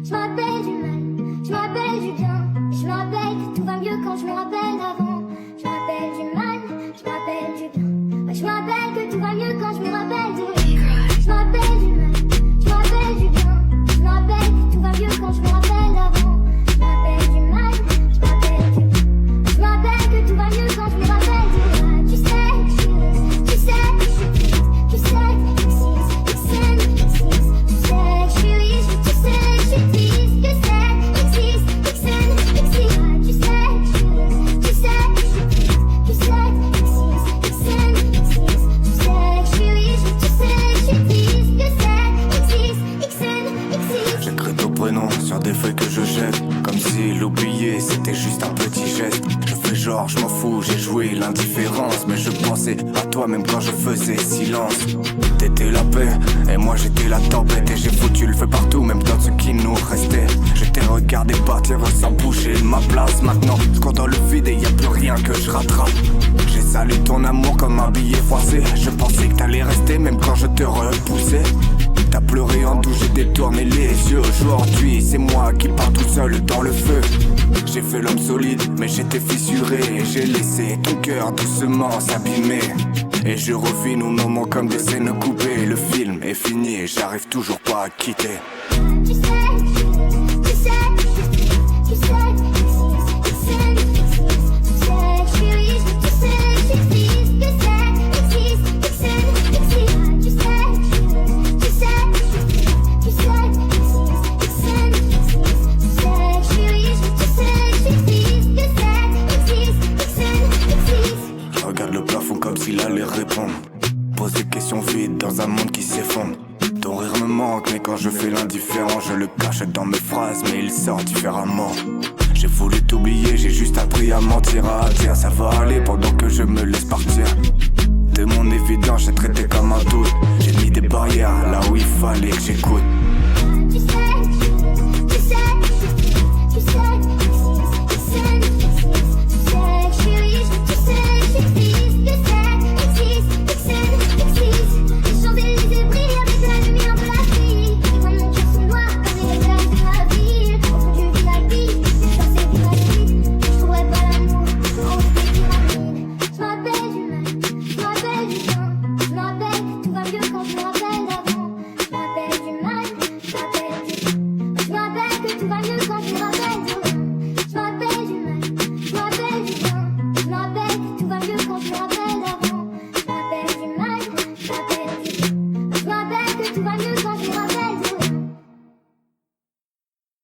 Je me rappelle du mal, je me rappelle du bien. Je me rappelle que tout va mieux quand je me rappelle d'avant. Je me rappelle du mal, je me rappelle du bien. Ouais, je me rappelle que tout va mieux quand je me rappelle de lui. Je me rappelle du mal, je me rappelle du bien. Je me rappelle que tout va mieux quand je me rappelle d'avant. Je me rappelle du mal, je me rappelle du bien. Je me rappelle que tout va mieux quand je me rappelle de lui. Tu sais que je suis lisse, tu sais que je suis triste, tu sais que j'existe, tu sais que j'existe. Tu sais que je suis riche, tu sais que je suis triste, tu sais que j'existe, tu sais que j'existe. Tu sais que je suis lisse, tu sais que je suis triste, tu sais que j'existe, tu sais que j'existe. Tu sais que je suis riche, tu sais que je suis triste, tu sais que j'existe. J'écris ton prénom sur des feuilles que je jette, comme si l'oublier c'était juste un petit geste. Je fais genre je m'en fous, j'ai joué l'indifférence, mais je pensais à toi même quand je faisais silence. T'étais la paix et moi j'étais la tempête, et j'ai foutu le feu partout même dans ce qui nous restait. Je t'ai regardé partir sans bouger de ma place. Maintenant je cours dans le vide et y a plus rien que je rattrape. J'ai salé ton amour comme un billet froissé. Je pensais que t'allais rester même quand je te repoussais. T'as pleuré en douce, j'ai détourné les yeux. Aujourd'hui c'est moi qui pars tout seul dans le feu. J'ai fait l'homme solide mais j'étais fissuré, et j'ai laissé ton cœur doucement s'abîmer. Et je revis nos moments comme des scènes coupées. Le film est fini et j'arrive toujours pas à quitter. Tu sais que je suis lisse, tu sais que je suis triste, tu sais que j'existe, tu sais que j'existe. Tu sais que je suis riche, tu sais que je suis triste, tu sais que j'existe, tu sais que j'existe. Tu sais que je suis lisse, tu sais que je suis triste, tu sais que j'existe, tu sais que j'existe. Tu sais que je suis riche, tu sais que je suis triste, tu sais que j'existe, tu sais que j'existe. Je regarde le plafond comme s'il allait répondre. Pose des questions vides dans un monde qui s'effondre. Ton rire me manque mais quand je fais l'indifférent, je le cache dans mes phrases mais il sort différemment. J'ai voulu t'oublier, j'ai juste appris à mentir, à dire ça va aller pendant que je me laisse partir. De mon évidence j'ai traité comme un doute. J'ai mis des barrières là où il fallait que j'écoute.